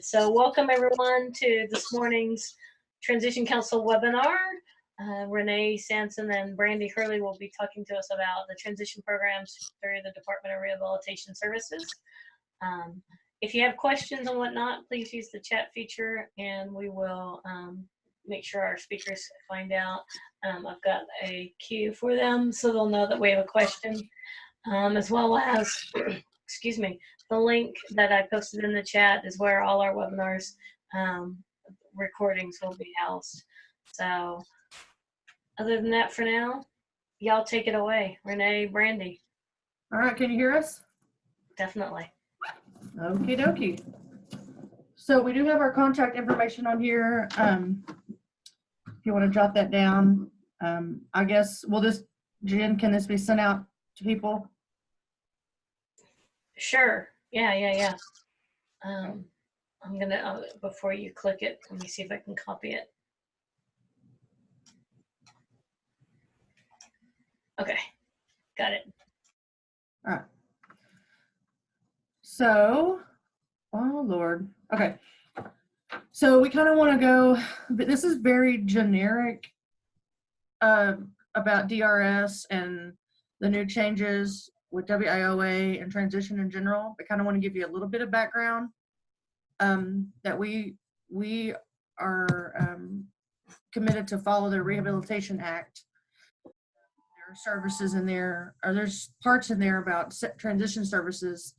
So welcome everyone to this morning's Transition Council webinar. Renee, Sansom, and Brandi Hurley will be talking to us about the transition programs through the Department of Rehabilitation Services. If you have questions and whatnot, please use the chat feature and we will make sure our speakers find out. I've got a queue for them so they'll know that we have a question, as well as, excuse me, the link that I posted in the chat is where all our webinars recordings will be housed. So other than that, for now, y'all take it away. Renee, Brandi. All right, can you hear us? Definitely. Okie dokie. So we do have our contact information on here. If you want to jot that down, I guess Jen, can this be sent out to people? Sure. Yeah. I'm gonna, before you click it, let me see if I can copy it. Okay, got it. All right. So, oh Lord. Okay. So we kind of want to go, but this is very generic about DRS and the new changes with WIOA and transition in general. I kind of want to give you a little bit of background that we are committed to follow the Rehabilitation Act. There are services in there, or there's parts in there about transition services.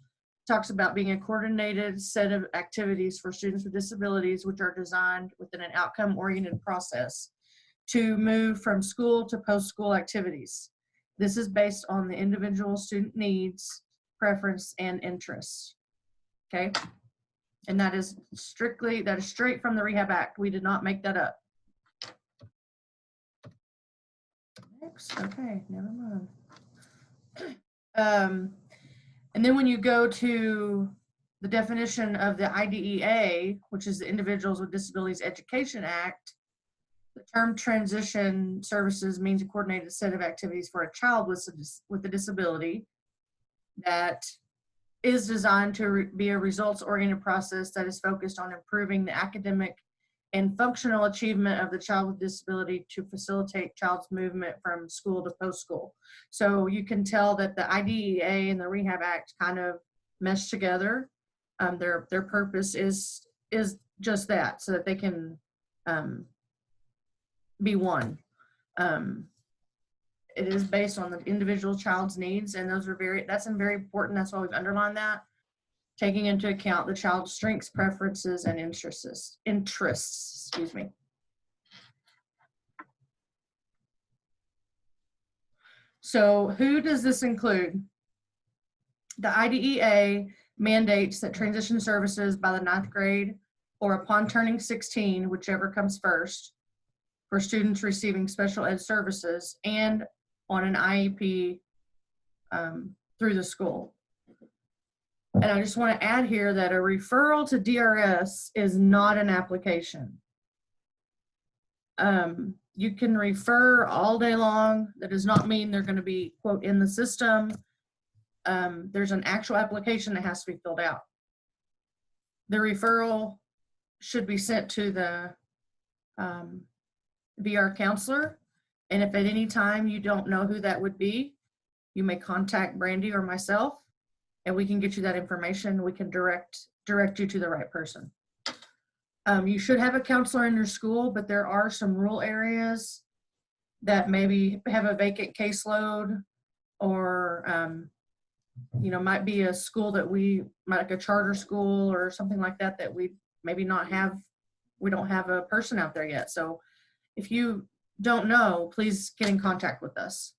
Talks about being a coordinated set of activities for students with disabilities, which are designed within an outcome-oriented process to move from school to post-school activities. This is based on the individual student needs, preference, and interests. Okay, and that is straight from the Rehab Act. We did not make that up. Next, okay, never mind. And then when you go to the definition of the IDEA, which is the Individuals with Disabilities Education Act, the term transition services means a coordinated set of activities for a child with a disability that is designed to be a results-oriented process that is focused on improving the academic and functional achievement of the child with disability to facilitate child's movement from school to post-school. So you can tell that the IDEA and the Rehab Act kind of mesh together. Their purpose is just that, so that they can be one. It is based on the individual child's needs, and that's very important. That's why we've underlined that, taking into account the child's strengths, preferences, and interests. Excuse me. So who does this include? The IDEA mandates that transition services by the 9th grade or upon turning 16, whichever comes first, for students receiving special ed services and on an IEP through the school. And I just want to add here that a referral to DRS is not an application. You can refer all day long. That does not mean they're going to be, quote, in the system. There's an actual application that has to be filled out. The referral should be sent to the VR counselor. And if at any time you don't know who that would be, you may contact Brandi or myself, and we can get you that information. We can direct you to the right person. You should have a counselor in your school, but there are some rural areas that maybe have a vacant caseload, or might be a school that like a charter school or something like that, that we maybe we don't have a person out there yet. So if you don't know, please get in contact with us.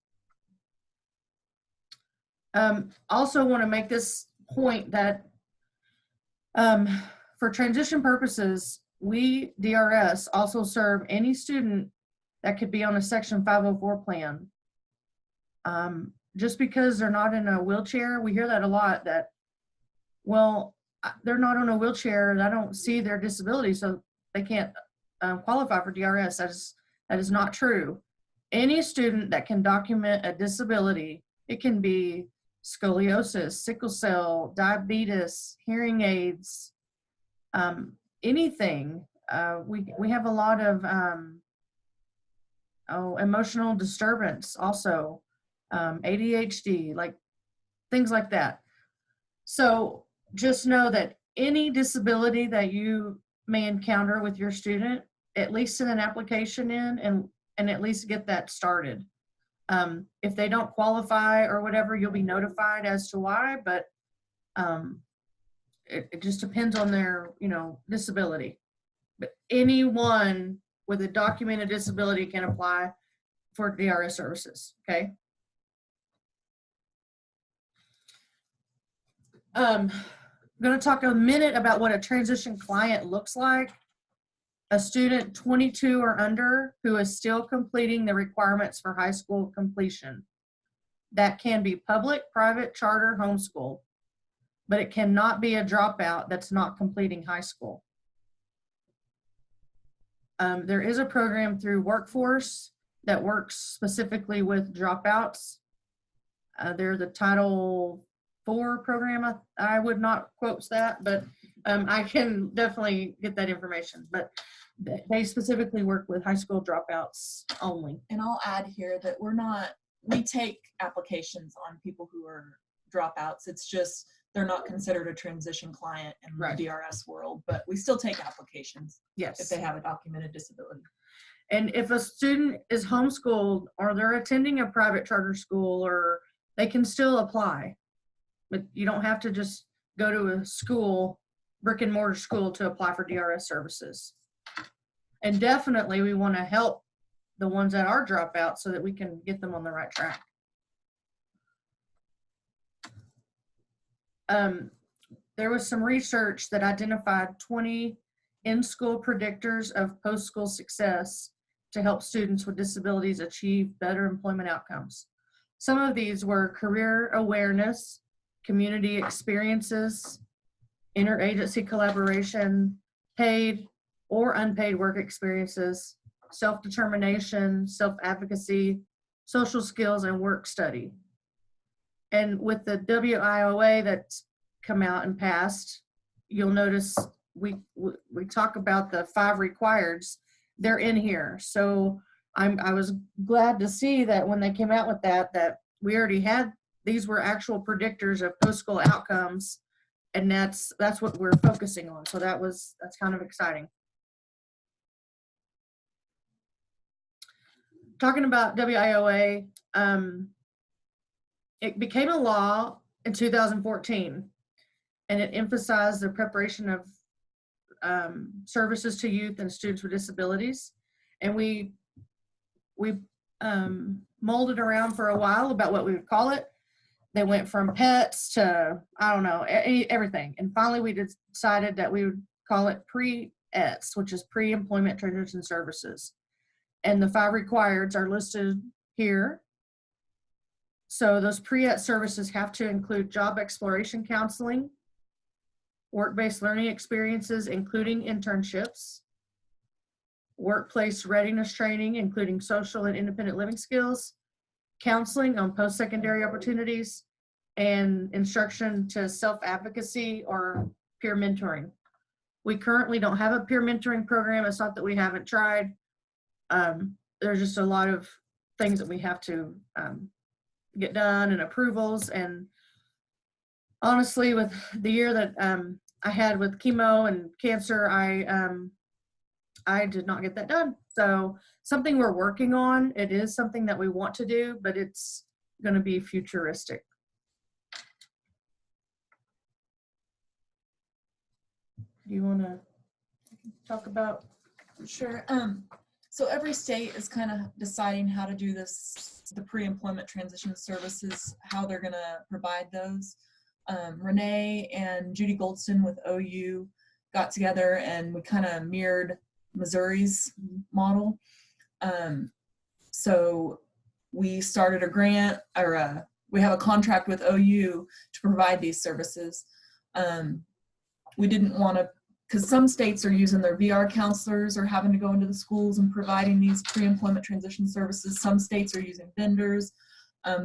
Also want to make this point that for transition purposes, we, DRS, also serve any student that could be on a Section 504 plan. Just because they're not in a wheelchair, we hear that a lot, that, well, they're not on a wheelchair and I don't see their disability, so they can't qualify for DRS. That is not true. Any student that can document a disability, it can be scoliosis, sickle cell, diabetes, hearing aids, anything. We have a lot of emotional disturbance also, ADHD, like things like that. So just know that any disability that you may encounter with your student, at least send an application in and at least get that started. If they don't qualify or whatever, you'll be notified as to why, but it just depends on their, disability. But anyone with a documented disability can apply for DRS services, okay? I'm going to talk a minute about what a transition client looks like. A student 22 or under who is still completing the requirements for high school completion. That can be public, private, charter, homeschool, but it cannot be a dropout that's not completing high school. There is a program through Workforce that works specifically with dropouts. They're the Title IV program. I would not quote that, but I can definitely get that information. But they specifically work with high school dropouts only. And I'll add here that we take applications on people who are dropouts. It's just they're not considered a transition client in the DRS world, but we still take applications. Yes. If they have a documented disability. And if a student is homeschooled or they're attending a private charter school, or they can still apply, but you don't have to just go to a school, brick and mortar school, to apply for DRS services. And definitely we want to help the ones that are dropouts so that we can get them on the right track. There was some research that identified 20 in-school predictors of post-school success to help students with disabilities achieve better employment outcomes. Some of these were career awareness, community experiences, interagency collaboration, paid or unpaid work experiences, self-determination, self-advocacy, social skills, and work study. And with the WIOA that's come out and passed, you'll notice we talk about the 5 requireds. They're in here. So I was glad to see that when they came out with that we already had, these were actual predictors of post-school outcomes, and that's what we're focusing on. So that's kind of exciting. Talking about WIOA, it became a law in 2014, and it emphasized the preparation of services to youth and students with disabilities. And we molded around for a while about what we would call it. They went from pets to, I don't know, everything. And finally we decided that we would call it pre-ETS, which is pre-employment transition services. And the 5 requireds are listed here. So those pre-ETS services have to include job exploration counseling, work-based learning experiences, including internships, workplace readiness training, including social and independent living skills, counseling on post-secondary opportunities, and instruction to self-advocacy or peer mentoring. We currently don't have a peer mentoring program. It's not that we haven't tried. There's just a lot of things that we have to get done and approvals. And honestly, with the year that I had with chemo and cancer, I did not get that done. So something we're working on. It is something that we want to do, but it's going to be futuristic. Do you want to talk about? Sure. So every state is kind of deciding how to do this, the pre-employment transition services, how they're going to provide those. Renee and Judy Goldston with OU got together and we kind of mirrored Missouri's model. So we started a grant, or we have a contract with OU to provide these services. We didn't want to, because some states are using their VR counselors or having to go into the schools and providing these pre-employment transition services. Some states are using vendors.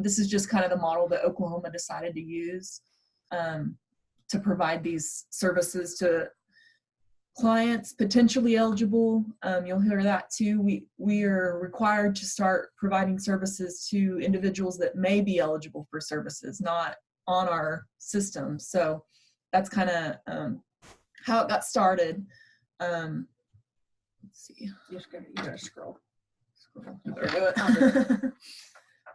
This is just kind of the model that Oklahoma decided to use to provide these services to Clients potentially eligible, you'll hear that too. We are required to start providing services to individuals that may be eligible for services, not on our system. So that's kind of how it got started. Let's see. You gotta scroll. Better do it.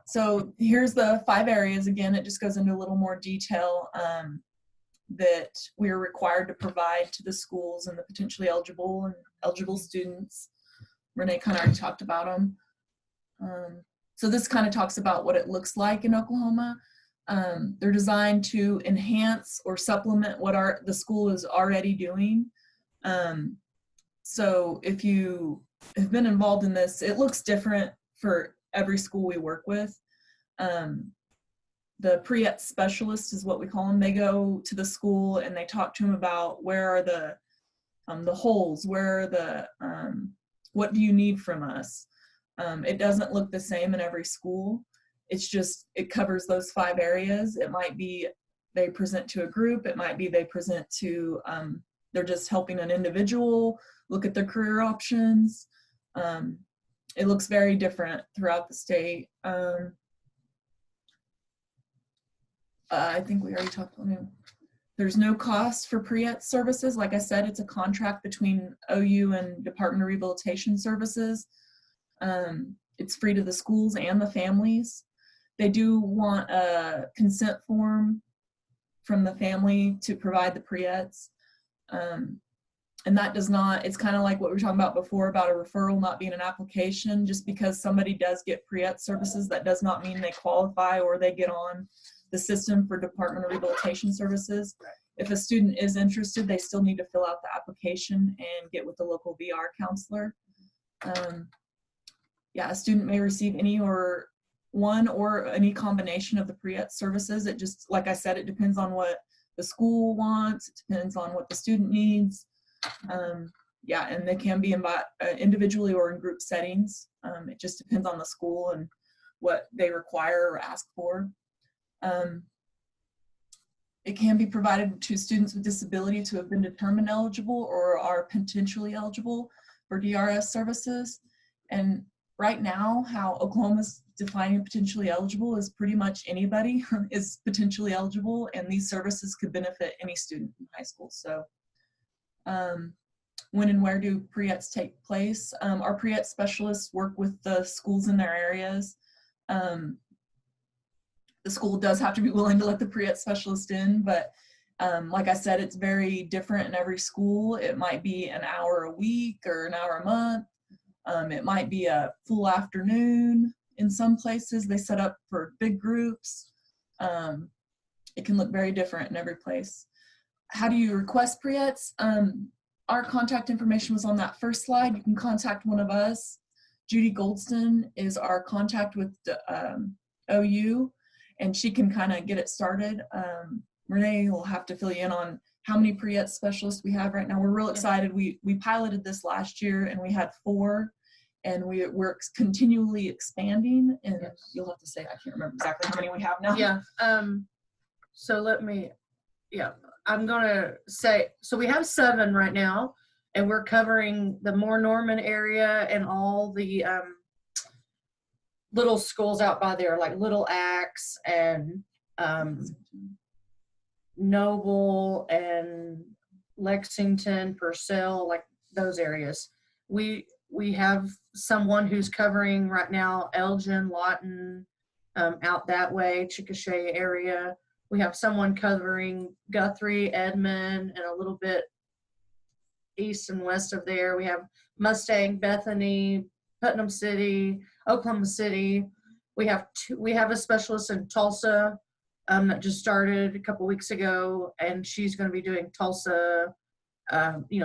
So here's the 5 areas. Again, it just goes into a little more detail that we're required to provide to the schools and the potentially eligible students. Renee kind of already talked about them. So this kind of talks about what it looks like in Oklahoma. They're designed to enhance or supplement what the school is already doing. So if you have been involved in this, it looks different for every school we work with. The pre-ET specialist is what we call them. They go to the school and they talk to them about where are the holes, where are the, what do you need from us? It doesn't look the same in every school. It's just, it covers those 5 areas. It might be they present to a group. It might be they present to, they're just helping an individual look at their career options. It looks very different throughout the state. I think we already talked about it. There's no cost for pre-ET services. Like I said, it's a contract between OU and Department of Rehabilitation Services. It's free to the schools and the families. They do want a consent form from the family to provide the pre-ETs. And that does not, it's kind of like what we were talking about before about a referral not being an application. Just because somebody does get pre-ET services, that does not mean they qualify or they get on the system for Department of Rehabilitation Services. If a student is interested, they still need to fill out the application and get with the local VR counselor. Yeah, a student may receive any or one or any combination of the pre-ET services. It just, like I said, it depends on what the school wants. It depends on what the student needs. Yeah, and they can be individually or in group settings. It just depends on the school and what they require or ask for. It can be provided to students with disabilities who have been determined eligible or are potentially eligible for DRS services. And right now, how Oklahoma's defining potentially eligible is pretty much anybody is potentially eligible, and these services could benefit any student in high school. So when and where do pre-ETs take place? Our pre-ET specialists work with the schools in their areas. The school does have to be willing to let the pre-ET specialist in, but like I said, it's very different in every school. It might be an hour a week or an hour a month. It might be a full afternoon. In some places, they set up for big groups. It can look very different in every place. How do you request pre-ETs? Our contact information was on that first slide. You can contact one of us. Judy Goldston is our contact with the, OU, and she can kind of get it started. Renee will have to fill you in on how many pre-ET specialists we have right now. We're real excited. We piloted this last year and we had 4, and we're continually expanding, and you'll have to say, I can't remember exactly how many we have now. Yeah, so let me, I'm gonna say, so we have 7 right now, and we're covering the Moore Norman area and all the little schools out by there, like Little Axe and Noble and Lexington, Purcell, like those areas. We have someone who's covering right now Elgin, Lawton, out that way, Chickasha area. We have someone covering Guthrie, Edmond, and a little bit east and west of there. We have Mustang, Bethany, Putnam City, Oklahoma City. We have a specialist in Tulsa that just started a couple weeks ago, and she's going to be doing Tulsa.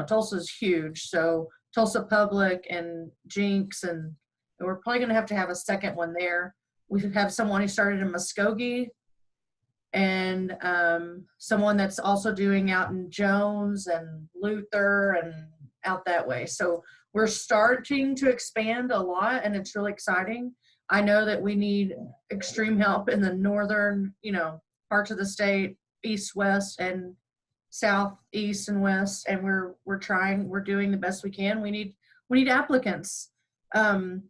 Tulsa's huge, so Tulsa Public and Jinx, and we're probably going to have a second one there. We have someone who started in Muskogee, and someone that's also doing out in Jones and Luther and out that way. So we're starting to expand a lot, and it's really exciting. I know that we need extreme help in the northern, parts of the state, east, west, and south, east, and west, and we're doing the best we can. We need applicants. I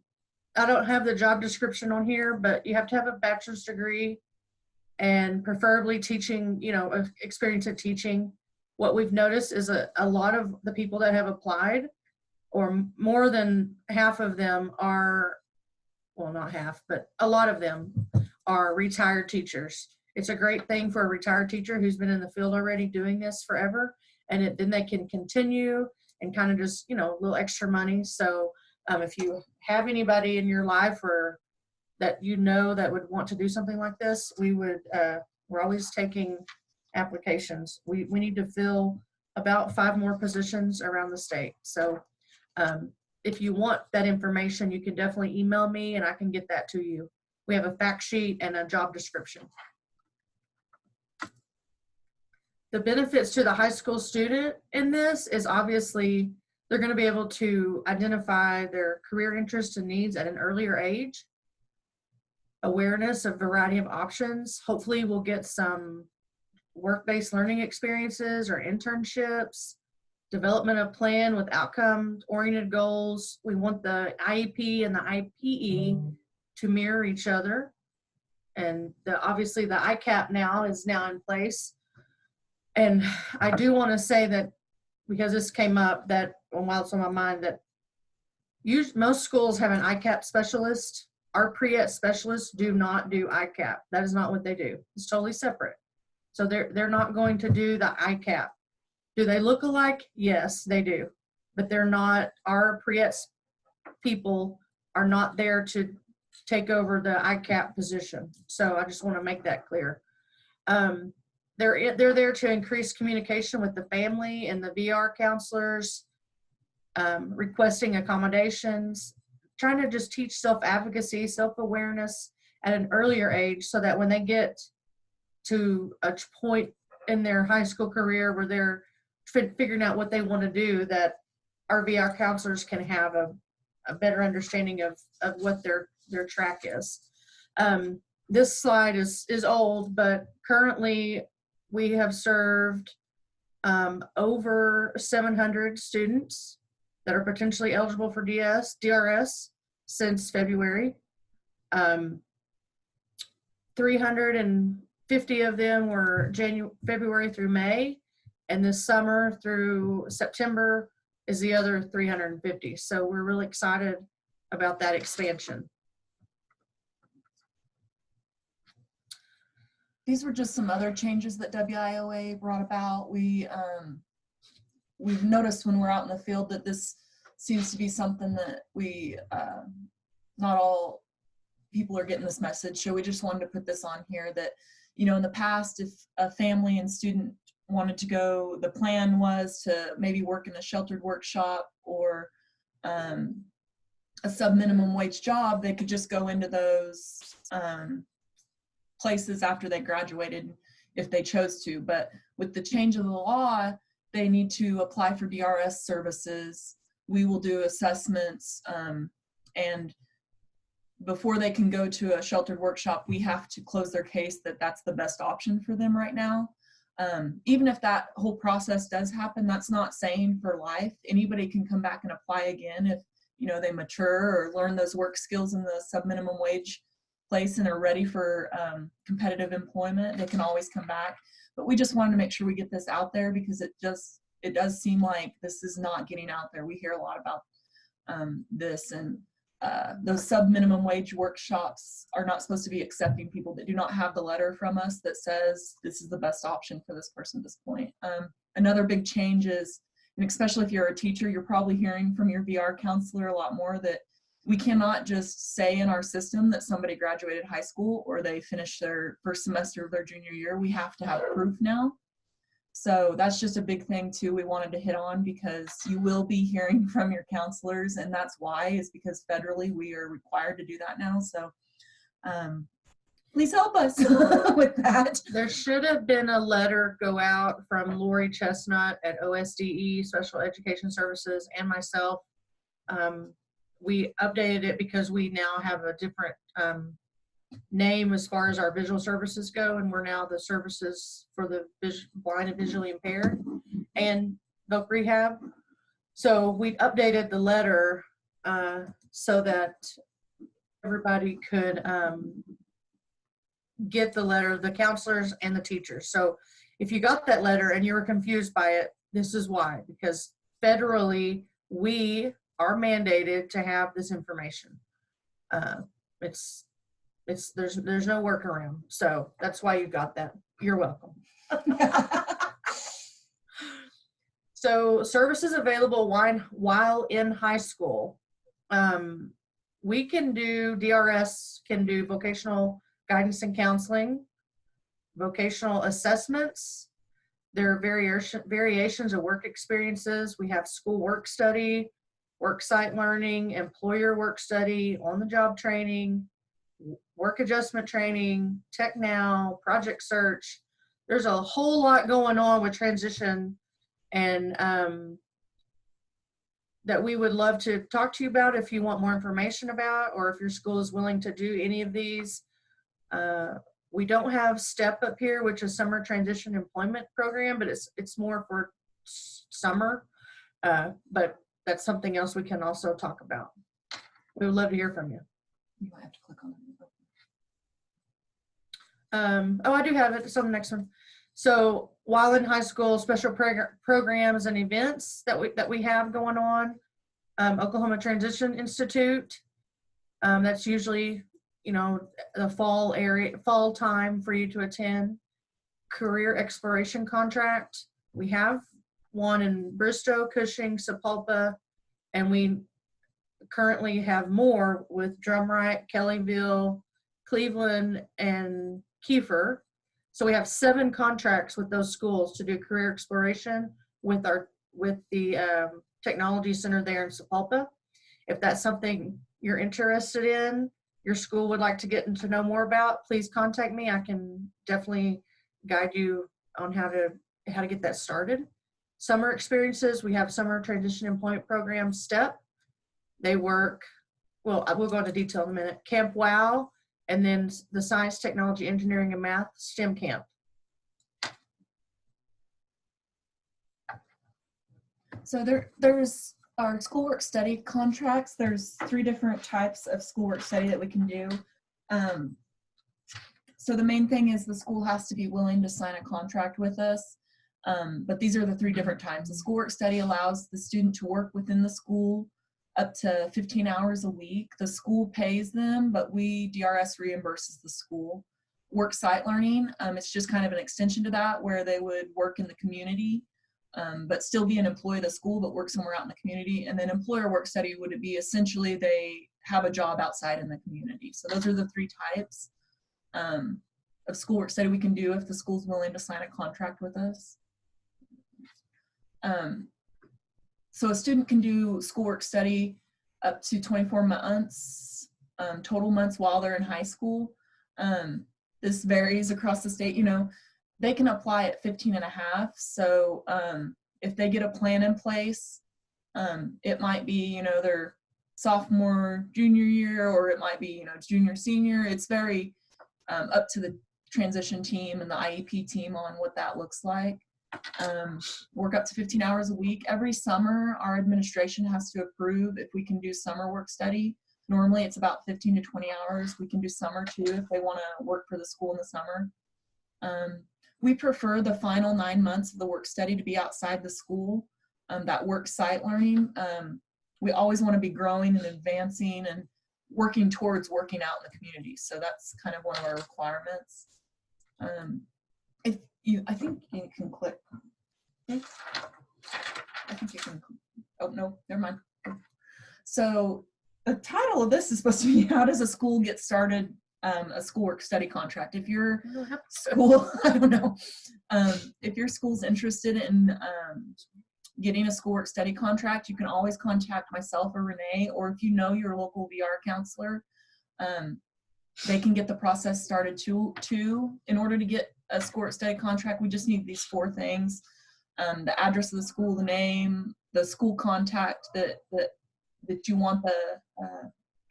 don't have the job description on here, but you have to have a bachelor's degree and preferably teaching, experience of teaching. What we've noticed is a lot of the people that have applied, or more than half of them are, well, not half, but a lot of them are retired teachers. It's a great thing for a retired teacher who's been in the field already doing this forever, and then they can continue and kind of just, a little extra money. So if you have anybody in your life or that that would want to do something like this, we're always taking applications. We need to fill about 5 more positions around the state. So if you want that information, you can definitely email me and I can get that to you. We have a fact sheet and a job description. The benefits to the high school student in this is obviously they're going to be able to identify their career interests and needs at an earlier age. Awareness of variety of options. Hopefully we'll get some work-based learning experiences or internships. Development of plan with outcome-oriented goals. We want the IEP and the IPE to mirror each other. And obviously the ICAP now is in place. And I do want to say that, because this came up, that while it's on my mind, that most schools have an ICAP specialist. Our pre-ed specialists do not do ICAP. That is not what they do. It's totally separate. So they're not going to do the ICAP. Do they look alike? Yes, they do. But they're not, our pre-ed people are not there to take over the ICAP position. So I just want to make that clear. They're there to increase communication with the family and the VR counselors, requesting accommodations, trying to just teach self-advocacy, self-awareness at an earlier age, so that when they get to a point in their high school career where they're figuring out what they want to do, that our VR counselors can have a better understanding of what their track is. This slide is old, but currently we have served over 700 students that are potentially eligible for DRS since February. 350 of them were February through May, and this summer through September is the other 350. So we're really excited about that expansion. These were just some other changes that WIOA brought about. We've noticed when we're out in the field that this seems to be something that not all people are getting this message. So we just wanted to put this on here that, in the past, if a family and student wanted to go, the plan was to maybe work in a sheltered workshop or a sub-minimum wage job, they could just go into those places after they graduated if they chose to. But with the change of the law, they need to apply for DRS services. We will do assessments, and before they can go to a sheltered workshop, we have to close their case that that's the best option for them right now. Even if that whole process does happen, that's not saying for life. Anybody can come back and apply again if they mature or learn those work skills in the sub-minimum wage place and are ready for competitive employment. They can always come back. But we just wanted to make sure we get this out there, because it does seem like this is not getting out there. We hear a lot about this, and those sub-minimum wage workshops are not supposed to be accepting people that do not have the letter from us that says this is the best option for this person at this point. Another big change is, and especially if you're a teacher, you're probably hearing from your VR counselor a lot more, that we cannot just say in our system that somebody graduated high school or they finished their first semester of their junior year. We have to have proof now. So that's just a big thing too we wanted to hit on, because you will be hearing from your counselors, and that's why, is because federally we are required to do that now. So please help us with that. There should have been a letter go out from Lori Chestnut at OSDE Special Education Services and myself. We updated it because we now have a different name as far as our visual services go, and we're now the services for the blind and visually impaired and voc rehab. So we updated the letter so that everybody could get the letter, the counselors and the teachers. So if you got that letter and you were confused by it, this is why, because federally we are mandated to have this information. There's no workaround. So that's why you got that. You're welcome. So services available while in high school. We can do, DRS can do vocational guidance and counseling, vocational assessments. There are variations of work experiences. We have school work study, work site learning, employer work study, on-the-job training, work adjustment training, Tech Now, project search. There's a whole lot going on with transition, and that we would love to talk to you about if you want more information about, or if your school is willing to do any of these. We don't have STEP up here, which is Summer Transition Employment Program, but it's more for summer. But that's something else we can also talk about. We would love to hear from you. You might have to click on it. Oh, I do have it. It's on the next one. So while in high school, special programs and events that we have going on, Oklahoma Transition Institute, that's usually, you know, the fall time for you to attend. Career exploration contract. We have one in Bristow, Cushing, Sapulpa, and we currently have more with Drumright, Kellyville, Cleveland, and Kiefer. So we have 7 contracts with those schools to do career exploration with the technology center there in Sapulpa. If that's something you're interested in, your school would like to get to know more about, please contact me. I can definitely guide you on how to get that started. Summer experiences, we have Summer Transition Employment Program, STEP. They work, well, we'll go into detail in a minute. Camp WOW, and then the Science, Technology, Engineering, and Math STEM Camp. So there's our schoolwork study contracts. There's 3 different types of schoolwork study that we can do. So the main thing is the school has to be willing to sign a contract with us. But these are the 3 different times. The schoolwork study allows the student to work within the school up to 15 hours a week. The school pays them, but DRS reimburses the school. Work site learning, it's just kind of an extension to that, where they would work in the community, but still be an employee of the school, but work somewhere out in the community. And then employer work study would be essentially they have a job outside in the community. So those are the 3 types of schoolwork study we can do if the school's willing to sign a contract with us. So a student can do schoolwork study up to 24 months, total months while they're in high school. This varies across the state. You know, they can apply at 15 and a half. So if they get a plan in place, it might be, you know, their sophomore, junior year, or it might be, you know, junior, senior. It's very up to the transition team and the IEP team on what that looks like. Work up to 15 hours a week. Every summer, our administration has to approve if we can do summer work study. Normally, it's about 15 to 20 hours. We can do summer too if they want to work for the school in the summer. We prefer the final 9 months of the work study to be outside the school. That work site learning. We always want to be growing and advancing and working towards working out in the community. So that's kind of one of our requirements. I think you can click. I think you can. Oh no, never mind. So the title of this is supposed to be "How does a school get started a schoolwork study contract?" If your school, I don't know, if your school's interested in getting a schoolwork study contract, you can always contact myself or Renee, or if you know your local VR counselor, they can get the process started too. In order to get a schoolwork study contract, we just need these 4 things: the address of the school, the name, the school contact that you want the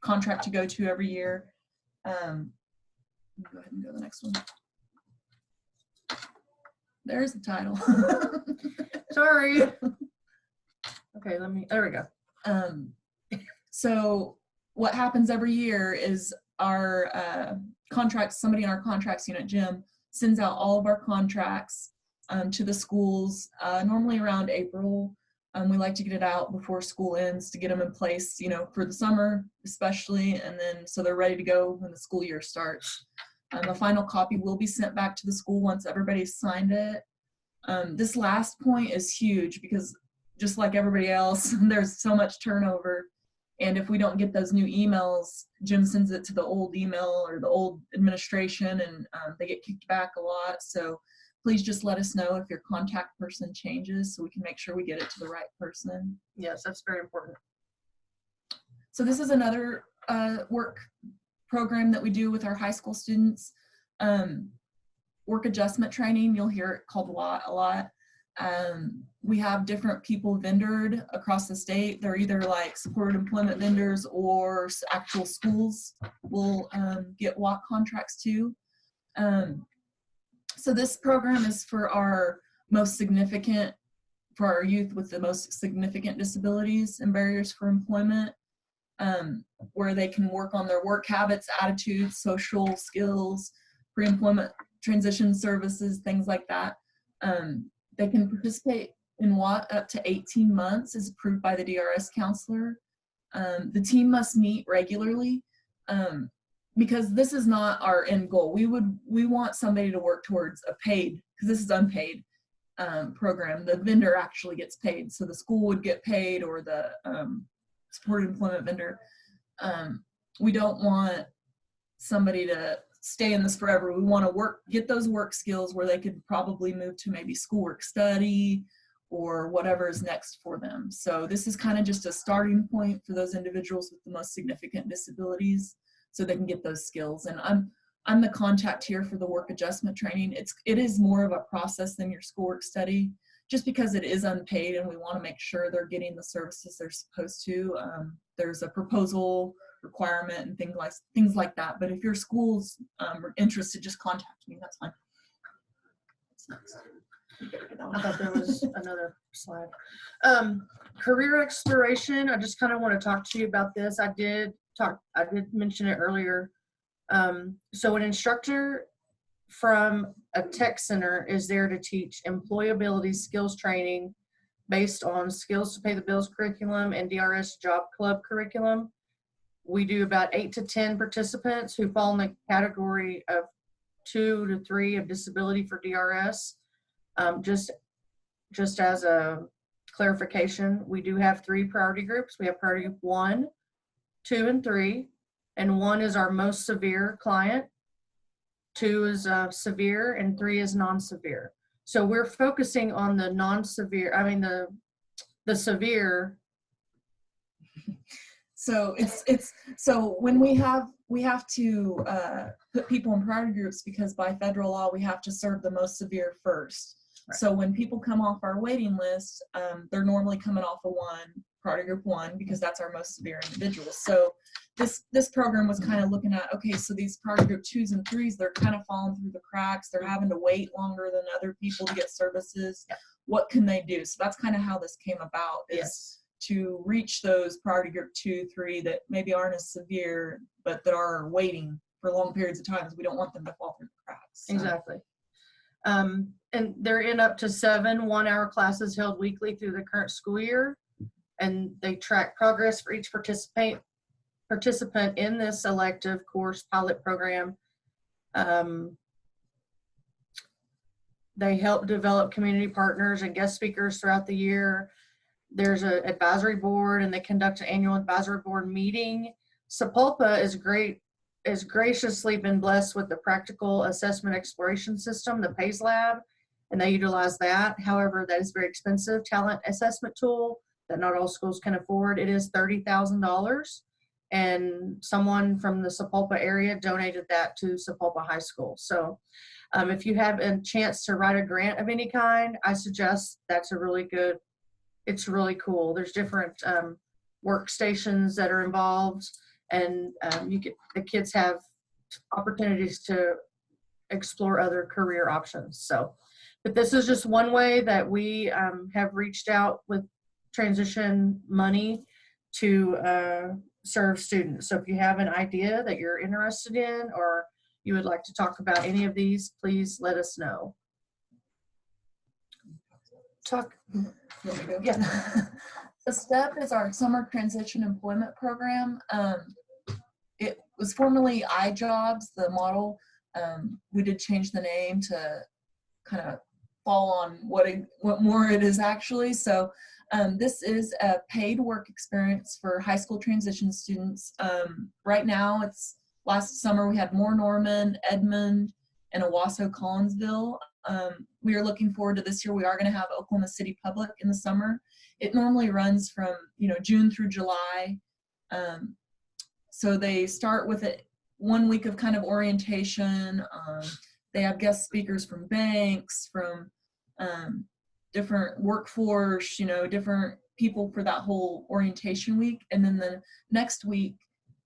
contract to go to every year, Go ahead and go to the next one. There's the title. Sorry. Okay, there we go. So what happens every year is our somebody in our contracts unit, Jim, sends out all of our contracts to the schools, normally around April. We like to get it out before school ends to get them in place, for the summer especially, and then so they're ready to go when the school year starts. A final copy will be sent back to the school once everybody's signed it. This last point is huge because just like everybody else, there's so much turnover. And if we don't get those new emails, Jim sends it to the old email or the old administration, and they get kicked back a lot. So please just let us know if your contact person changes so we can make sure we get it to the right person. Yes, that's very important. So this is another work program that we do with our high school students. Work adjustment training, you'll hear it called a lot. We have different people vendored across the state. They're either like supported employment vendors or actual schools will get walk contracts too. So this program is for our youth with the most significant disabilities and barriers for employment, where they can work on their work habits, attitudes, social skills, pre-employment transition services, things like that. They can participate in WAT up to 18 months as approved by the DRS counselor. The team must meet regularly because this is not our end goal. We want somebody to work towards a paid, because this is unpaid program. The vendor actually gets paid. So the school would get paid, or the supported employment vendor. We don't want somebody to stay in this forever. We want to get those work skills where they could probably move to maybe schoolwork study or whatever is next for them. So this is kind of just a starting point for those individuals with the most significant disabilities so they can get those skills. And I'm the contact here for the work adjustment training. It is more of a process than your schoolwork study, just because it is unpaid and we want to make sure they're getting the services they're supposed to. There's a proposal requirement and things like that. But if your school's are interested, just contact me. That's fine. I thought there was another slide. Career exploration. I just kind of want to talk to you about this. I did mention it earlier. So an instructor from a tech center is there to teach employability skills training based on skills to pay the bills curriculum and DRS job club curriculum. We do about 8 to 10 participants who fall in the category of 2 to 3 of disability for DRS. Just as a clarification, we do have 3 priority groups. We have priority group 1, 2, and 3, and 1 is our most severe client, 2 is severe, and 3 is non-severe. So we're focusing on the non-severe, the severe. So so when we have to put people in priority groups, because by federal law we have to serve the most severe first. Right. So when people come off our waiting list, they're normally coming off of priority group 1, because that's our most severe individuals. So this program was kind of looking at, okay, so these priority group 2s and 3s, they're kind of falling through the cracks. They're having to wait longer than other people to get services. Yeah. What can they do? So that's kind of how this came about, is yes, to reach those priority group 2, 3 that maybe aren't as severe, but that are waiting for long periods of time, because we don't want them to fall through the cracks. So. Exactly. And they're in up to 7 1-hour classes held weekly through the current school year, and they track progress for each participant in this elective course pilot program. They help develop community partners and guest speakers throughout the year. There's an advisory board, and they conduct an annual advisory board meeting. Sapulpa is graciously been blessed with the practical assessment exploration system, the PACE Lab, and they utilize that. However, that is very expensive talent assessment tool that not all schools can afford. It is $30,000, and someone from the Sapulpa area donated that to Sapulpa High School. So if you have a chance to write a grant of any kind, I suggest that's it's really cool. There's different workstations that are involved, and the kids have opportunities to explore other career options. So, but this is just one way that we have reached out with transition money to serve students. So if you have an idea that you're interested in, or you would like to talk about any of these, please let us know. Talk. Yeah. The STEP is our summer transition employment program. It was formerly iJobs, the model. We did change the name to kind of fall on what more it is actually. So this is a paid work experience for high school transition students. Right now, last summer we had Moore Norman, Edmond, and Owasso Collinsville. We are looking forward to this year. We are going to have Oklahoma City Public in the summer. It normally runs from June through July. So they start with 1 week of kind of orientation. They have guest speakers from banks, from different workforce, different people for that whole orientation week. And then the next week,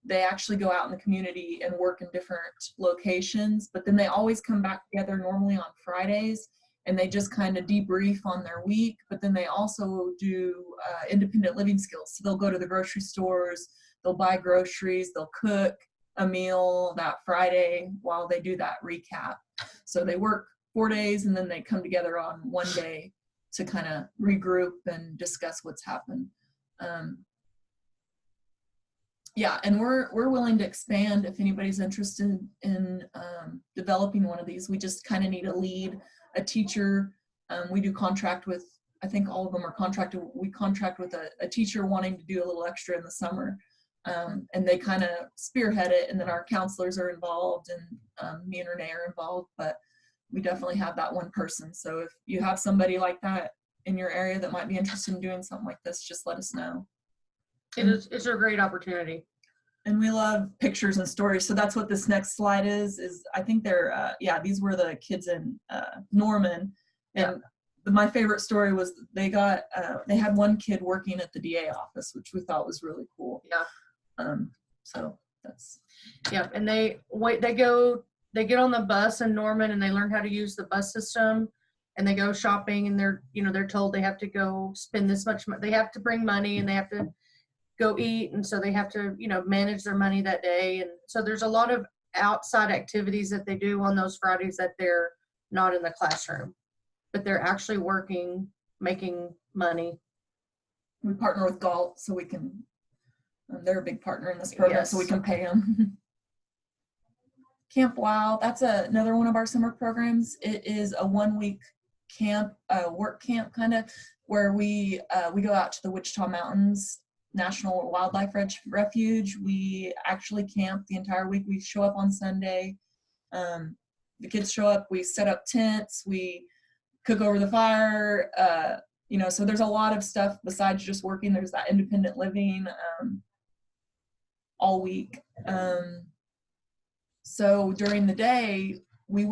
they actually go out in the community and work in different locations. But then they always come back together normally on Fridays, and they just kind of debrief on their week. But then they also do independent living skills. So they'll go to the grocery stores, they'll buy groceries, they'll cook a meal that Friday while they do that recap. So they work 4 days, and then they come together on one day to kind of regroup and discuss what's happened. Yeah, and we're willing to expand if anybody's interested in developing one of these. We just kind of need a lead, a teacher. We do contract with, I think all of them are contracted. We contract with a teacher wanting to do a little extra in the summer. And they kind of spearhead it, and then our counselors are involved, and me and Renee are involved, but we definitely have that one person. So if you have somebody like that in your area that might be interested in doing something like this, just let us know. It's a great opportunity. And we love pictures and stories. So that's what this next slide is I think they're, these were the kids in Norman. And my favorite story was they had one kid working at the DA office, which we thought was really cool. Yeah. So that's. Yeah, and they get on the bus in Norman, and they learn how to use the bus system, and they go shopping, and they're told they have to go spend this much money. They have to bring money, and they have to go eat, and so they have to manage their money that day. And so there's a lot of outside activities that they do on those Fridays that they're not in the classroom, but they're actually working, making money. We partner with Galt, so we can, they're a big partner in this program. Yes. So we can pay them. Camp Wow, that's another one of our summer programs. It is a 1 week camp, work camp kind of, where we go out to the Wichita Mountains National Wildlife Refuge. We actually camp the entire week. We show up on Sunday. The kids show up, we set up tents, we cook over the fire, so there's a lot of stuff besides just working. There's that independent living all week. So during the day, we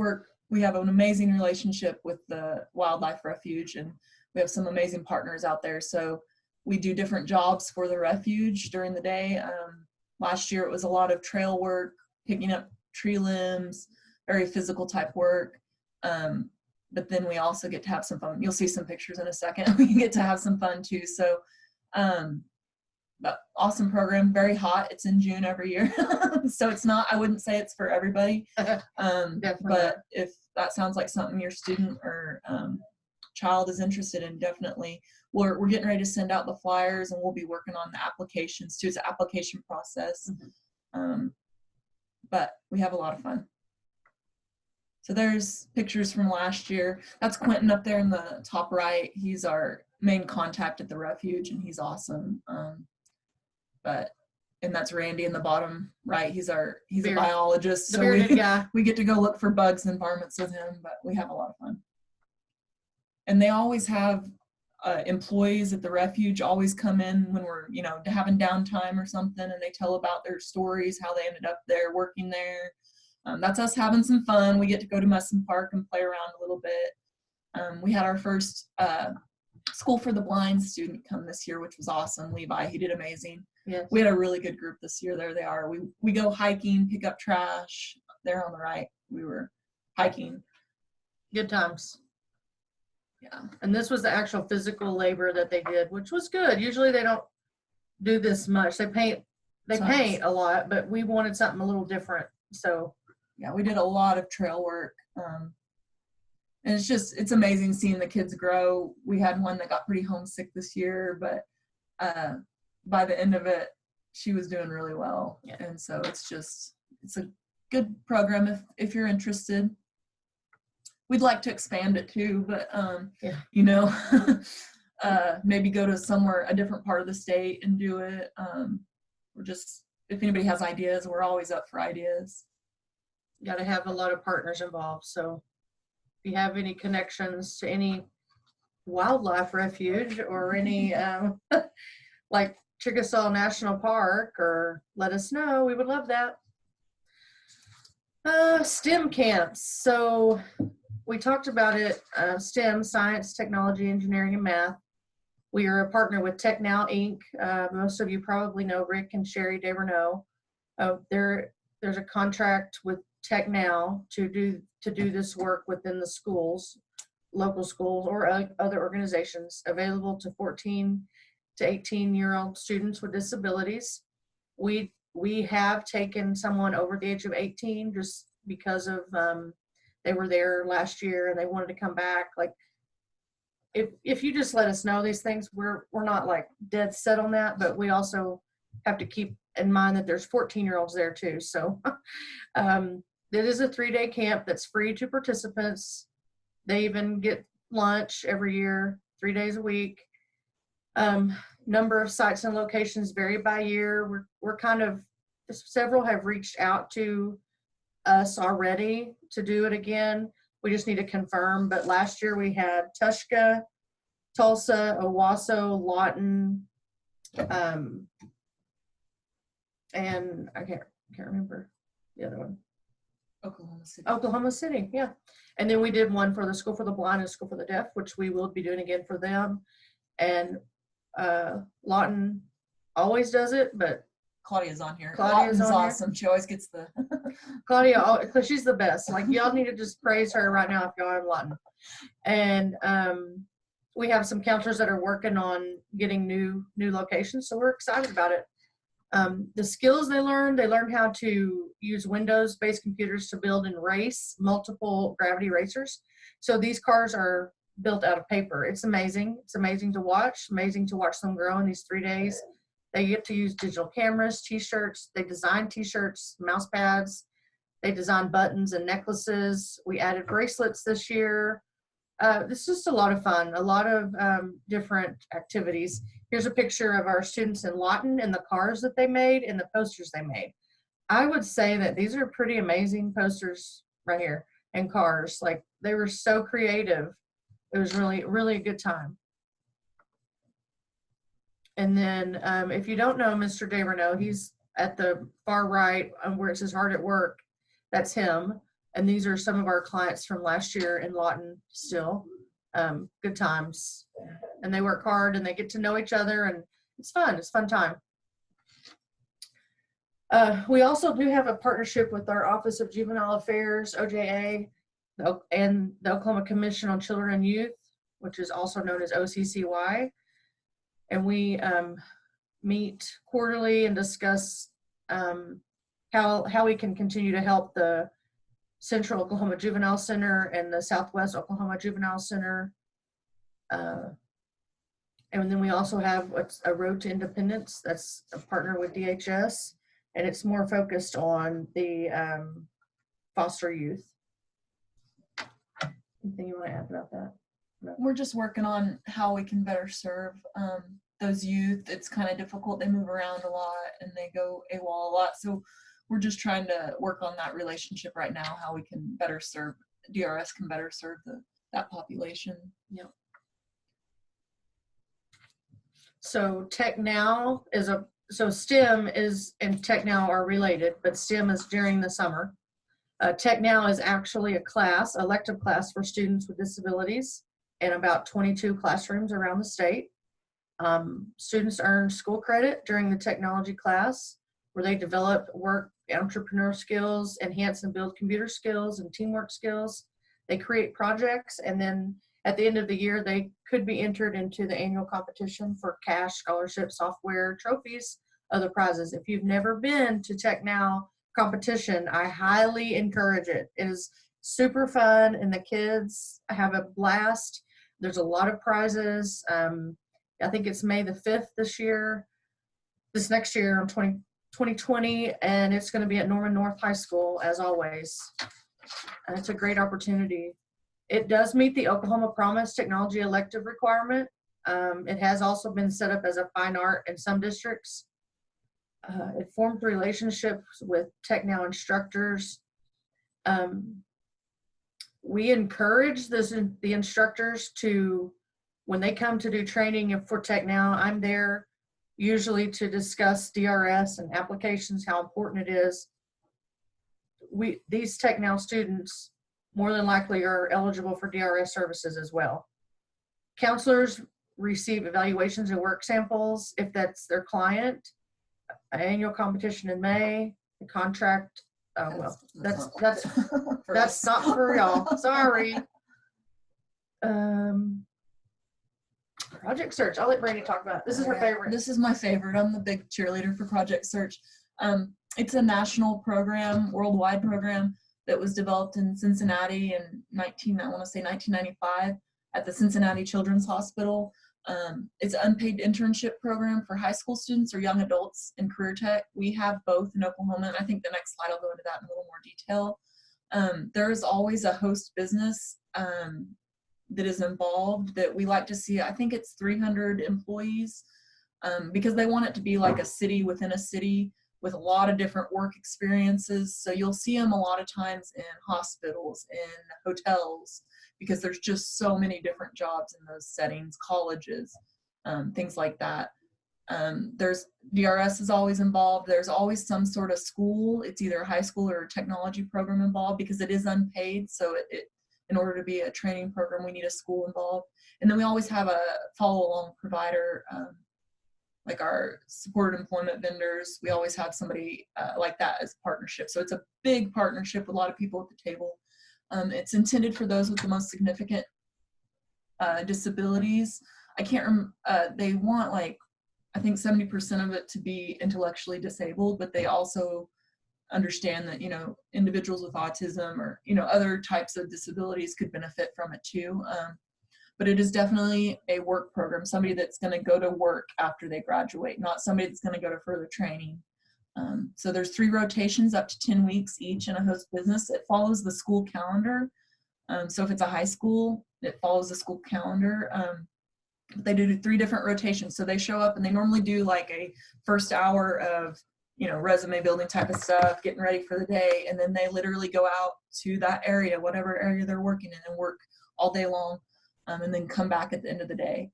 have an amazing relationship with the Wildlife Refuge, and we have some amazing partners out there. So we do different jobs for the refuge during the day. Last year, it was a lot of trail work, picking up tree limbs, very physical type work. But then we also get to have some fun. You'll see some pictures in a second. We get to have some fun too. So, but awesome program, very hot. It's in June every year. So I wouldn't say it's for everybody. But if that sounds like something your student or child is interested in, definitely. We're getting ready to send out the flyers, and we'll be working on the applications too. It's an application process. Mm-hmm. But we have a lot of fun. So there's pictures from last year. That's Quentin up there in the top right. He's our main contact at the refuge, and he's awesome. And that's Randy in the bottom right. He's a biologist. So we get to go look for bugs and varmints with him, but we have a lot of fun. And they always have employees at the refuge always come in when we're, having downtime or something, and they tell about their stories, how they ended up there, working there. That's us having some fun. We get to go to Musson Park and play around a little bit. We had our first School for the Blind student come this year, which was awesome. Levi, he did amazing. Yes. We had a really good group this year. There they are. We go hiking, pick up trash. there on the right. We were hiking. Good times. Yeah. And this was the actual physical labor that they did, which was good. Usually they don't do this much. They paint a lot, but we wanted something a little different. So yeah, we did a lot of trail work. And it's amazing seeing the kids grow. We had one that got pretty homesick this year, but by the end of it, she was doing really well. Yeah. And so it's a good program if you're interested. We'd like to expand it too, but maybe go to a different part of the state and do it. If anybody has ideas, we're always up for ideas. got to have a lot of partners involved. So if you have any connections to any wildlife refuge or any like Chickasaw National Park, or let us know. We would love that. STEM camps. So we talked about it, STEM, science, technology, engineering, and math. We are a partner with Tech Now, Inc. Most of you probably know Rick and Sherry DeRenault. There's a contract with Tech Now to do this work within the schools, local schools, or other organizations, available to 14 to 18-year-old students with disabilities. We have taken someone over the age of 18 just because of they were there last year and they wanted to come back. Like, if you just let us know these things, we're not like dead set on that, but we also have to keep in mind that there's 14-year-olds there too. So it is a 3-day camp that's free to participants. They even get lunch every year, 3 days a week. Number of sites and locations vary by year. Several have reached out to us already to do it again. We just need to confirm, but last year we had Tushka, Tulsa, Owasso, Lawton, and I can't remember the other one. Oklahoma City, yeah. And then we did one for the School for the Blind and School for the Deaf, which we will be doing again for them. And Lawton always does it, but Claudia's on here. Claudia's Lawton's on awesome. She always gets the Claudia, because she's the best. Like, y'all need to just praise her right now if y'all are in Lawton. And we have some counselors that are working on getting new locations, so we're excited about it. The skills they learned how to use Windows-based computers to build and race multiple gravity racers. So these cars are built out of paper. It's amazing. It's amazing to watch them grow in these 3 days. They get to use digital cameras, t-shirts. They design t-shirts, mouse pads. They design buttons and necklaces. We added bracelets this year. It's just a lot of fun, a lot of different activities. Here's a picture of our students in Lawton and the cars that they made and the posters they made. I would say that these are pretty amazing posters right here and cars. Like, they were so creative. It was really, really a good time. And then if you don't know Mr. DeRenault, he's at the far right where it says hard at work. That's him. And these are some of our clients from last year in Lawton still. Good times. And they work hard and they get to know each other, and it's fun. It's a fun time. We also do have a partnership with our Office of Juvenile Affairs, OJA, and the Oklahoma Commission on Children and Youth, which is also known as OCCY. And we meet quarterly and discuss how we can continue to help the Central Oklahoma Juvenile Center and the Southwest Oklahoma Juvenile Center. And then we also have what's a Road to Independence. That's a partner with DHS, and it's more focused on the foster youth. Anything you want to add about that? No. We're just working on how we can better serve those youth. It's kind of difficult. They move around a lot and they go AWOL a lot. So we're just trying to work on that relationship right now, how we can better serve, DRS can better serve that population. Yep. So Tech Now so STEM and Tech Now are related, but STEM is during the summer. Tech Now is actually a class, elective class for students with disabilities in about 22 classrooms around the state. Students earn school credit during the technology class where they develop work entrepreneurial skills, enhance and build computer skills and teamwork skills. They create projects, and then at the end of the year, they could be entered into the annual competition for cash, scholarships, software, trophies, other prizes. If you've never been to Tech Now competition, I highly encourage it. It is super fun, and the kids have a blast. There's a lot of prizes. I think it's May the 5th this next year on 2020, and it's going to be at Norman North High School, as always. And it's a great opportunity. It does meet the Oklahoma Promise technology elective requirement. It has also been set up as a fine art in some districts. It formed relationships with Tech Now instructors. We encourage the instructors to, when they come to do training for Tech Now, I'm there usually to discuss DRS and applications, how important it is. These Tech Now students more than likely are eligible for DRS services as well. Counselors receive evaluations and work samples if that's their client. An annual competition in May. The contract. Oh well, that's not for y'all. Sorry. Project Search. I'll let Brandi talk about it. This is her favorite. This is my favorite. I'm the big cheerleader for Project Search. It's a national program, worldwide program that was developed in Cincinnati in 1995 at the Cincinnati Children's Hospital. It's an unpaid internship program for high school students or young adults in career tech. We have both in Oklahoma, and I think the next slide I'll go into that in a little more detail. There is always a host business that is involved that we like to see. I think it's 300 employees because they want it to be like a city within a city with a lot of different work experiences. So you'll see them a lot of times in hospitals, in hotels, because there's just so many different jobs in those settings, colleges, things like that. There's DRS is always involved. There's always some sort of school. It's either a high school or a technology program involved because it is unpaid. So in order to be a training program, we need a school involved. And then we always have a follow-along provider, like our supported employment vendors. We always have somebody like that as a partnership. So it's a big partnership with a lot of people at the table. It's intended for those with the most significant disabilities. They want I think 70% of it to be intellectually disabled, but they also understand that, individuals with autism or, other types of disabilities could benefit from it too. But it is definitely a work program, somebody that's going to go to work after they graduate, not somebody that's going to go to further training. So there's 3 rotations up to 10 weeks each in a host business. It follows the school calendar. So if it's a high school, it follows the school calendar. They do 3 different rotations. So they show up and they normally do like a first hour of, resume building type of stuff, getting ready for the day. And then they literally go out to that area, whatever area they're working in, and work all day long. And then come back at the end of the day.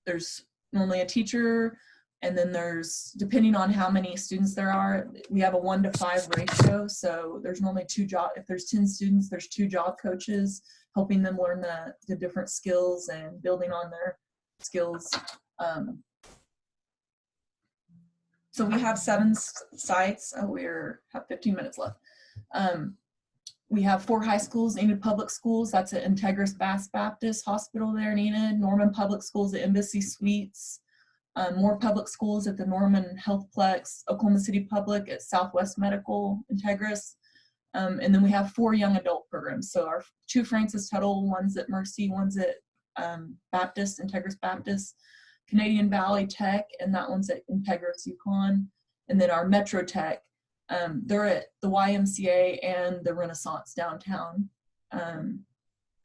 There's normally a teacher, and then there's, depending on how many students there are, we have a 1-to-5 ratio. So there's normally if there's 10 students, there's 2 job coaches helping them learn the different skills and building on their skills. So we have 7 sites. We have 15 minutes left. We have 4 high schools, Enid Public Schools. That's at Integris Baptist Hospital there in Enid. Norman Public Schools at Embassy Suites. More public schools at the Norman Healthplex. Oklahoma City Public at Southwest Medical, Integris. And then we have 4 young adult programs. So our 2 Francis Tuttle, one's at Mercy, one's at Baptist, Integris Baptist. Canadian Valley Tech, and that one's at Integris Yukon. And then our Metro Tech, they're at the YMCA and the Renaissance downtown.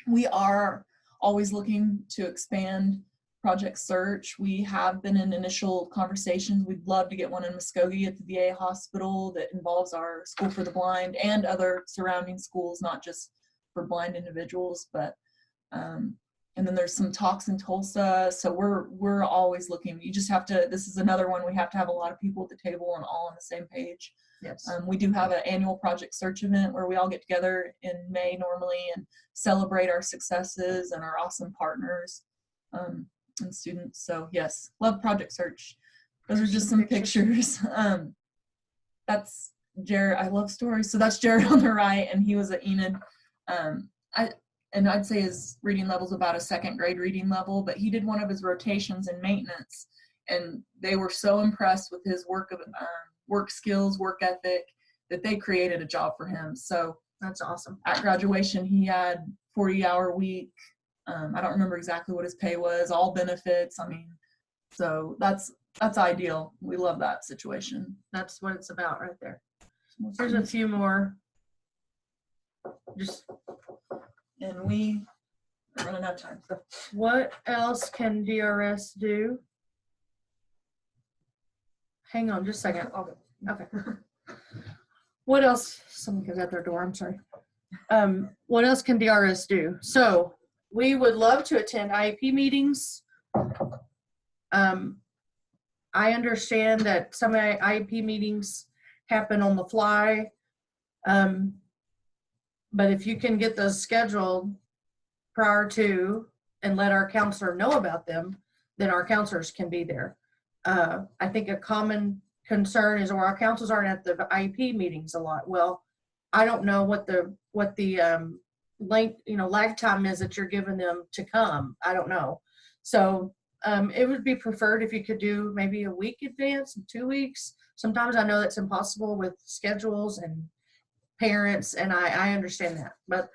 We are always looking to expand Project Search. We have been in initial conversations. We'd love to get one in Muskogee at the VA hospital that involves our School for the Blind and other surrounding schools, not just for blind individuals, but and then there's some talks in Tulsa. So we're always looking. You just have to, this is another one, we have to have a lot of people at the table and all on the same page. Yes. We do have an annual Project Search event where we all get together in May normally and celebrate our successes and our awesome partners and students. So yes, love Project Search. Those are just some pictures. that's Jared. I love stories. So that's Jared on the right, and he was at Enid. I'd say his reading level's about a second grade reading level, but he did one of his rotations in maintenance, and they were so impressed with his work skills, work ethic, that they created a job for him. So That's awesome. at graduation, he had 40-hour week. I don't remember exactly what his pay was, all benefits. I mean, so that's ideal. We love that situation. That's what it's about right there. There's a few more. Just And we are running out of time. So what else can DRS do? Hang on just a second. Okay. What else? Someone comes at their door. I'm sorry. What else can DRS do? So we would love to attend IEP meetings. I understand that some IEP meetings happen on the fly. But if you can get those scheduled prior to and let our counselor know about them, then our counselors can be there. I think a common concern is, well, our counselors aren't at the IEP meetings a lot. Well, I don't know what the length, lag time is that you're giving them to come. I don't know. So it would be preferred if you could do maybe a week advance, 2 weeks. Sometimes I know that's impossible with schedules and parents, and I understand that. But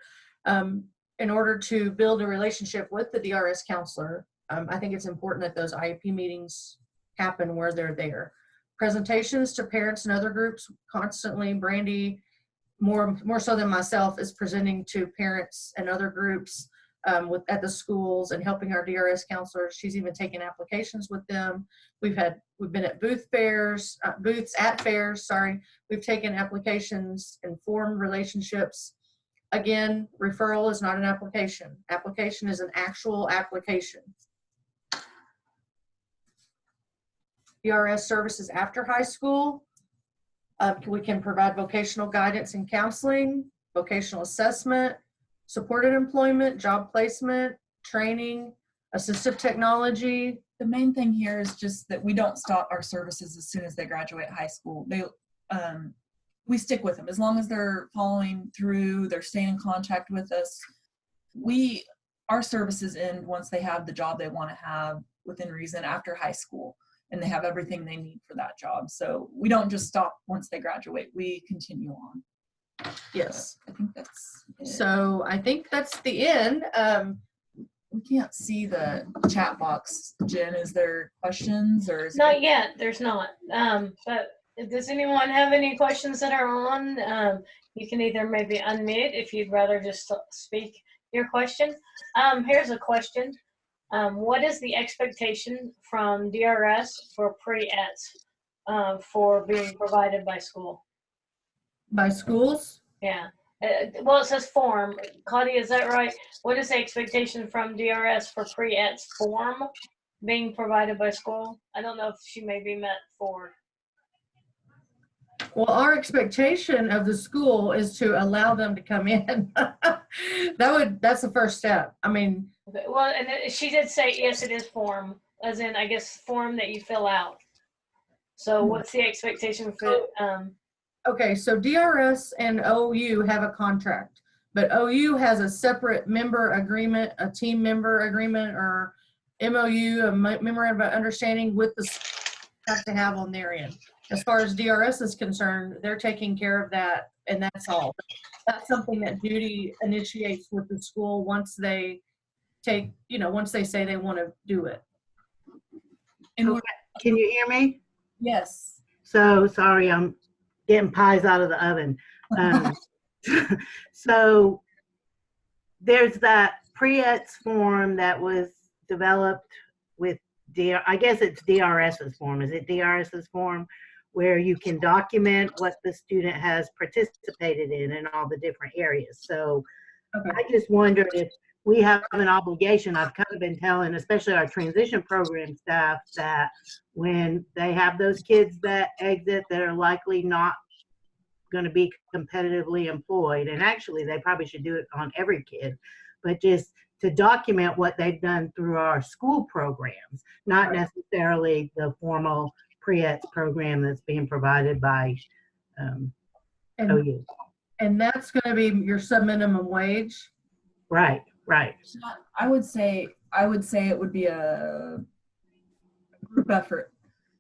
in order to build a relationship with the DRS counselor, I think it's important that those IEP meetings happen where they're there. Presentations to parents and other groups constantly. Brandi, more so than myself, is presenting to parents and other groups at the schools and helping our DRS counselors. She's even taken applications with them. We've been at booths at fairs. We've taken applications and formed relationships. Again, referral is not an application. Application is an actual application. DRS services after high school. We can provide vocational guidance and counseling, vocational assessment, supported employment, job placement, training, assistive technology. the main thing here is just that we don't stop our services as soon as they graduate high school. We stick with them as long as they're following through, they're staying in contact with us. Our services end once they have the job they want to have within reason after high school, and they have everything they need for that job. So we don't just stop once they graduate, we continue on. Yes. I think that's it. So I think that's the end. We can't see the chat box. Jen, is there questions or is Not yet, there's not. But does anyone have any questions that are on? You can either maybe unmute if you'd rather just speak your question. Here's a question. What is the expectation from DRS for pre-ETs for being provided by school? By schools? Yeah. Well, it says form. Claudia, is that right? What is the expectation from DRS for pre-ETs form being provided by school? I don't know if she may be met for. Well, our expectation of the school is to allow them to come in. That's the first step. I mean. Okay, well, and she did say, yes, it is form, as in, I guess, form that you fill out. So what's the expectation for, Okay, so DRS and OU have a contract, but OU has a separate member agreement, a team member agreement, or MOU, a memorandum of understanding with the have to have on their end. As far as DRS is concerned, they're taking care of that, and that's all. That's something that Judy initiates with the school once they take, once they say they want to do it. And Can you hear me? yes. So sorry, I'm getting pies out of the oven. So there's that pre-ETS form that was developed with I guess it's DRS's form. Is it DRS's form where you can document what the student has participated in all the different areas? So Okay. I just wondered if we have an obligation. I've kind of been telling, especially our transition program staff, that when they have those kids that exit that are likely not going to be competitively employed, and actually they probably should do it on every kid, but just to document what they've done through our school programs, not necessarily the formal pre-ETS program that's being provided by And, OU. and that's gonna be your sub-minimum wage? Right, right. I would say it would be a group effort.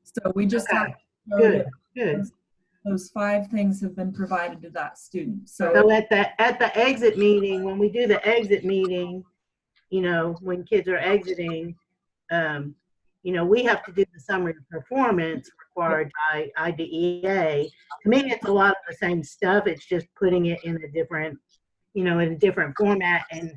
So we just have Okay, to know good, that good. those 5 things have been provided to that student. So So at the exit meeting, when we do the exit meeting, you know, when kids are exiting, you know, we have to do the summary of performance required by IDEA. To me, it's a lot of the same stuff. It's just putting it in a different, you know, in a different format. And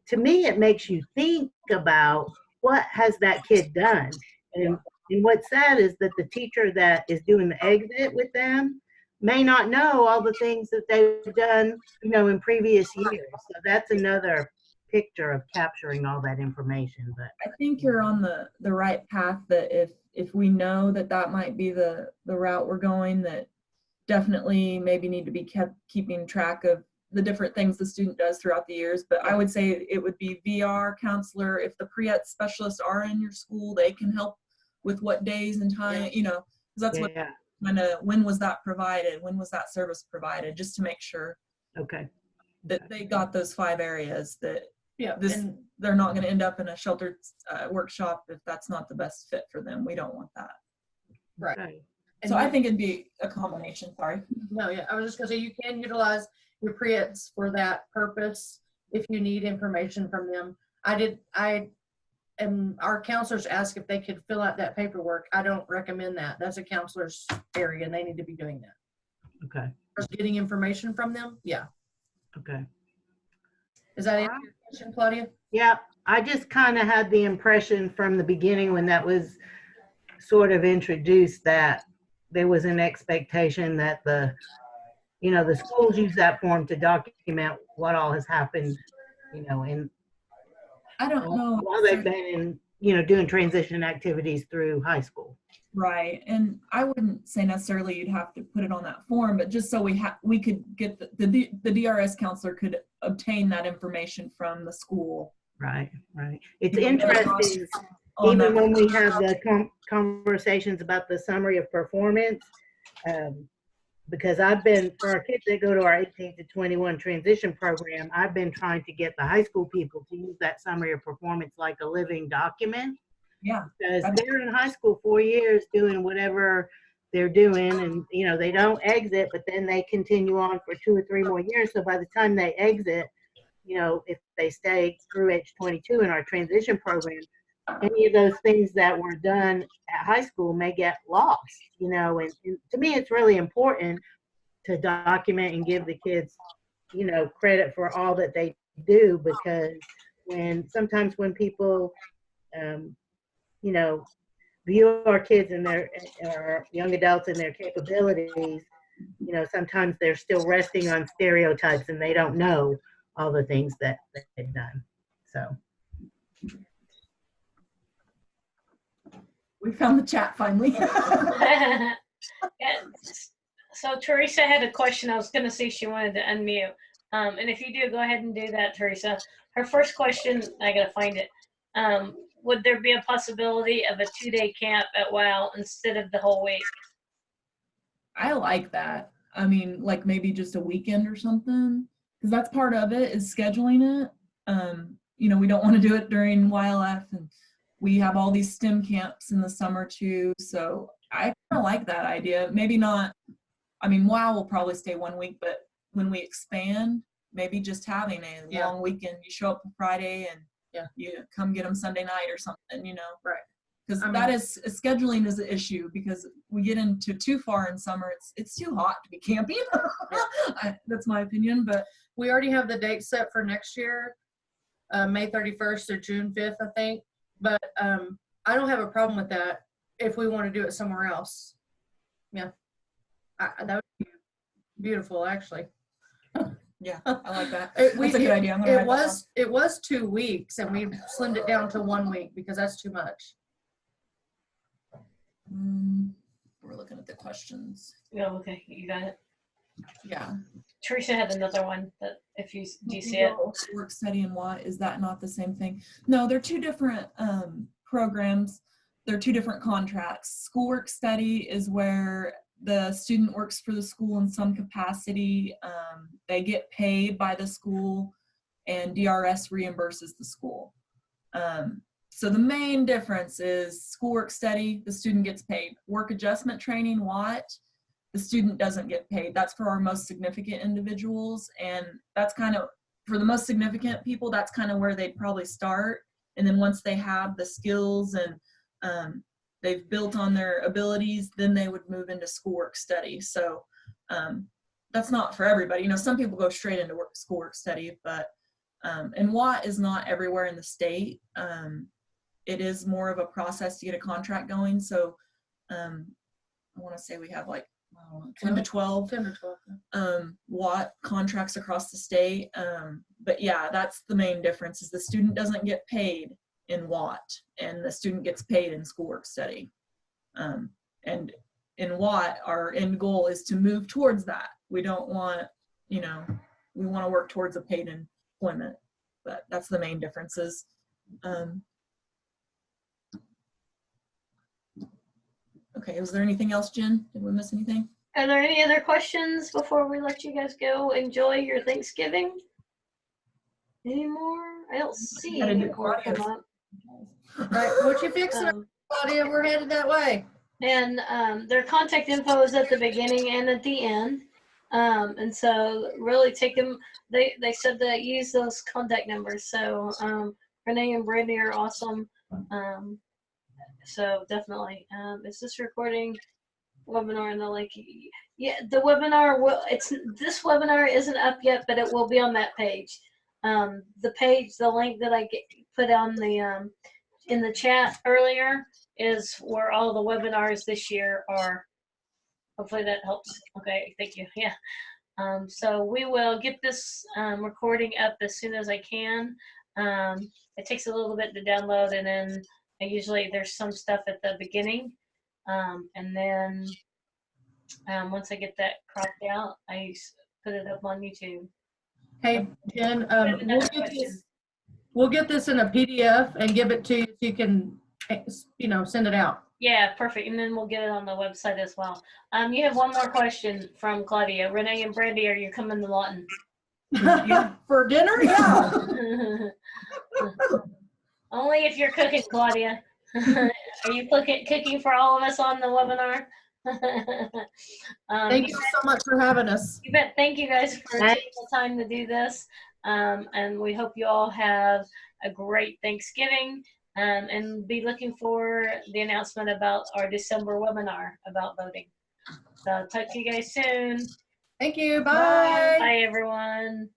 to me, it makes you think about what has that kid done. And what's sad is that the teacher that is doing the exit with them may not know all the things that they've done, you know, in previous years. So that's another picture of capturing all that information. But I think you're on the right path, that if we know that that might be the route we're going, that definitely maybe need to be keeping track of the different things the student does throughout the years. But I would say it would be VR counselor. If the pre-ed specialists are in your school, they can help with what days and time, you know, 'cause that's what kind of, when was that provided? When was that service provided? Just to make sure that they got those 5 areas that they're not going to end up in a sheltered workshop if that's not the best fit for them. We don't want that. Right. okay. So I think it'd be a combination. Sorry. No, I was just gonna say, you can utilize your pre-eds for that purpose if you need information from them. Our counselors asked if they could fill out that paperwork. I don't recommend that. That's a counselor's area and they need to be doing that. Okay. Just getting information from them? Yeah. Okay. Is that answer your question, Claudia? Yeah, I just kind of had the impression from the beginning when that was sort of introduced that there was an expectation that the schools use that form to document what all has happened, you know, and I don't know. while they've been in, you know, doing transition activities through high school. Right. And I wouldn't say necessarily you'd have to put it on that form, but just so we could get the DRS counselor could obtain that information from the school. Right, right. It's interesting, even when we have the conversations about the summary of performance, because for our kids that go to our 18 to 21 transition program, I've been trying to get the high school people to use that summary of performance like a living document. Yeah. Because they're in high school 4 years doing whatever they're doing, and, you know, they don't exit, but then they continue on for 2 or 3 more years. So by the time they exit, you know, if they stay through age 22 in our transition program, any of those things that were done at high school may get lost, you know, and to me, it's really important to document and give the kids, you know, credit for all that they do, because sometimes when people, you know, view our kids and our young adults and their capabilities, you know, sometimes they're still resting on stereotypes and they don't know all the things that they've done. So. We found the chat finally. Yeah. So Teresa had a question. I was going to see if she wanted to unmute. And if you do, go ahead and do that, Teresa. Her first question, I got to find it. Would there be a possibility of a 2-day camp at WOW instead of the whole week? I like that. I mean, like maybe just a weekend or something, because that's part of it, is scheduling it. You know, we don't want to do it during YLF, and we have all these STEM camps in the summer too. So I kind of like that idea. Maybe not, I mean, WOW will probably stay 1 week, but when we expand, maybe just having a long weekend, you show up on Friday and you come get them Sunday night or something, you know? Right. Because that is, scheduling is an issue, because we get into too far in summer. It's too hot to be camping. That's my opinion, but we already have the date set for next year, May 31st or June 5th, I think. But I don't have a problem with that if we want to do it somewhere else. Yeah. That would be beautiful, actually. Yeah, I like that. That's a good idea. It was 2 weeks, and we slimmed it down to 1 week because that's too much. We're looking at the questions. Oh, okay, you got it. Yeah. Teresa had another one that do you see it? Work study and what, is that not the same thing? No, they're 2 different programs. They're 2 different contracts. Schoolwork study is where the student works for the school in some capacity. They get paid by the school, and DRS reimburses the school. So the main difference is schoolwork study, the student gets paid. Work adjustment training, the student doesn't get paid. That's for our most significant individuals, and that's kind of, for the most significant people, that's kind of where they'd probably start. And then once they have the skills and they've built on their abilities, then they would move into schoolwork study. So that's not for everybody. You know, some people go straight into schoolwork study, but and WAT is not everywhere in the state. It is more of a process to get a contract going. So I want to say we have like 10 to 12 WAT contracts across the state. But yeah, that's the main difference, is the student doesn't get paid in WAT and the student gets paid in schoolwork study. And in WAT, our end goal is to move towards that. We don't want, you know, we want to work towards a paid employment, but that's the main differences. Okay, was there anything else, Jen? Did we miss anything? Are there any other questions before we let you guys go enjoy your Thanksgiving? Any more? I don't see Gotta any do more come Claudia's. up. Right, what you fixing, Claudia? We're headed that way. And their contact info is at the beginning and at the end. And so really take them, they said that use those contact numbers. So Renee and Brandi are awesome. So definitely, is this recording webinar in the link? Yeah, the webinar will, this webinar isn't up yet, but it will be on that page. The page, the link that I put on the, in the chat earlier is where all the webinars this year are. Hopefully that helps. Okay, thank you. Yeah. So we will get this recording up as soon as I can. It takes a little bit to download, and then usually there's some stuff at the beginning. And then once I get that cropped out, I put it up on YouTube. Hey, Jen, we'll get this in a PDF and give it to you so you can, you know, send it out. Yeah, perfect. And then we'll get it on the website as well. You have one more question from Claudia. Renee and Brandi, are you coming to Lawton? For dinner? Yeah. Only if you're cooking, Claudia. Are you cooking for all of us on the webinar? Thank you so much for having us. You bet. Thank you guys for taking the time to do this. And we hope you all have a great Thanksgiving. And be looking for the announcement about our December webinar about voting. So talk to you guys soon. Thank you. Bye. Bye, everyone.